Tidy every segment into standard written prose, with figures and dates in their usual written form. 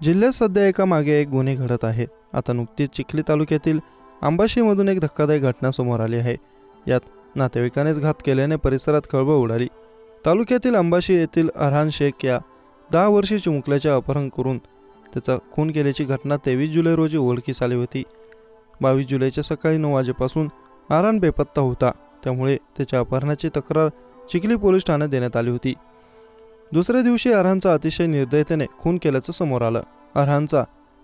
जिल्ह्यात सध्या एका मागे एक गुन्हे घडत आहेत. आता नुकतीच चिखली तालुक्यातील आंबाशीमधून एक धक्कादायक घटना समोर आली आहे. यात नातेवाईकानेच घात केल्याने परिसरात खळबळ उडाली. तालुक्यातील अंबाशी येथील अरहान शेख या 10 वर्षीय चिमुकल्याचे अपहरण करून त्याचा खून केल्याची घटना 23 जुलै रोजी उघडकीस आली होती. 22 जुलैच्या सकाळी 9 वाजेपासून अरहान बेपत्ता होता. त्यामुळे त्याच्या अपहरणाची तक्रार चिखली पोलीस ठाण्यात देण्यात आली होती. दुसऱ्या दिवशी अरहानचा अतिशय निर्दयतेने खून केल्याचं समोर आलं. अरहानचा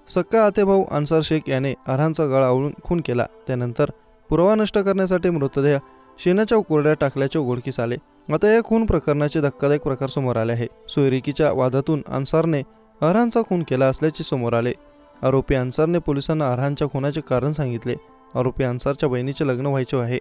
सक्का आतेभाऊ अन्सार शेख याने अरहानचा गळा आवळून खून केला. त्यानंतर पुरावा नष्ट करण्यासाठी मृतदेह शेणाच्या उकरड्यात टाकल्याचे उघडकीस आले. आता या खून प्रकरणाचे धक्कादायक प्रकार समोर आले आहे. सोयरिकीच्या वादातून अन्सारने अरहानचा खून केला असल्याचे समोर आले. आरोपी अन्सारने पोलिसांना अरहानच्या खुनाचे कारण सांगितले. आरोपी अन्सारच्या बहिणीचे लग्न व्हायचे आहे.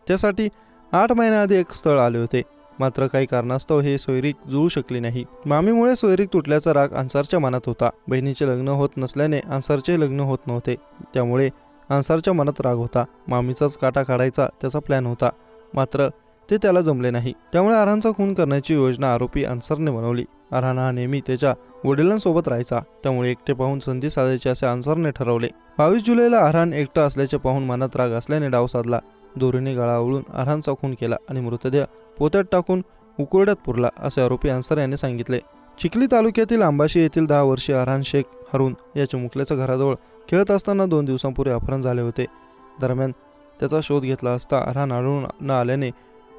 त्यासाठी 8 महिन्याआधी एक स्थळ आले होते. मात्र काही कारणास्तव हे सोयरीक जुळू शकली नाही. मामीमुळे सोयरीक तुटल्याचा राग अन्सारच्या मनात होता. बहिणीचे लग्न होत नसल्याने अन्सारचे लग्न होत नव्हते. त्यामुळे अन्सारच्या मनात राग होता. मामीचाच काटा काढायचा त्याचा प्लॅन होता. मात्र ते त्याला जमले नाही. त्यामुळे अरहानचा खून करण्याची योजना आरोपी अन्सारने बनवली. अरहान हा नेहमी त्याच्या वडिलांसोबत राहायचा. त्यामुळे एकटे पाहून संधी साधायची असे अन्सारने ठरवले. 22 जुलैला अरहान एकटा असल्याचे पाहून मनात राग असल्याने डाव साधला. दोरीने गळा आवळून अरहानचा खून केला आणि मृतदेह पोत्यात टाकून उकरड्यात पुरला असे आरोपी अन्सार यांनी सांगितले. चिखली तालुक्यातील आंबाशी येथील 10 वर्षीय अरहान शेख हारून या चिमुकल्याच्या घराजवळ खेळत असताना 2 दिवसांपूर्वी अपहरण झाले होते. दरम्यान त्याचा शोध घेतला असता अरहान आढळून न आल्याने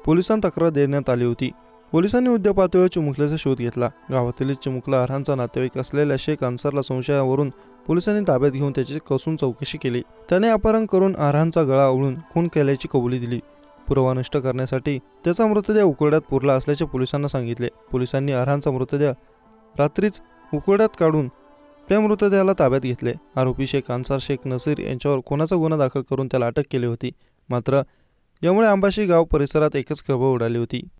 पोलिसांना तक्रार देण्यात आली होती. पोलिसांनी युद्ध पातळीवर चिमुकल्याचा शोध घेतला. गावातील चिमुकला अरहानचा नातेवाईक असलेल्या शेख अन्सारला संशयावरून पोलिसांनी ताब्यात घेऊन त्याची कसून चौकशी केली. त्याने अपहरण करून अरहानचा गळा आवळून खून केल्याची कबुली दिली. पुरावा नष्ट करण्यासाठी त्याचा मृतदेह उकरड्यात पुरला असल्याचे पोलिसांना सांगितले. पोलिसांनी अरहानचा मृतदेह रात्रीच उकरड्यात काढून त्या मृतदेहाला ताब्यात घेतले. आरोपी शेख अन्सार शेख नसीर यांच्यावर खुनाचा गुन्हा दाखल करून त्याला अटक केली होती. मात्र यामुळे आंबाशी गाव परिसरात एकच खळबळ उडाली होती.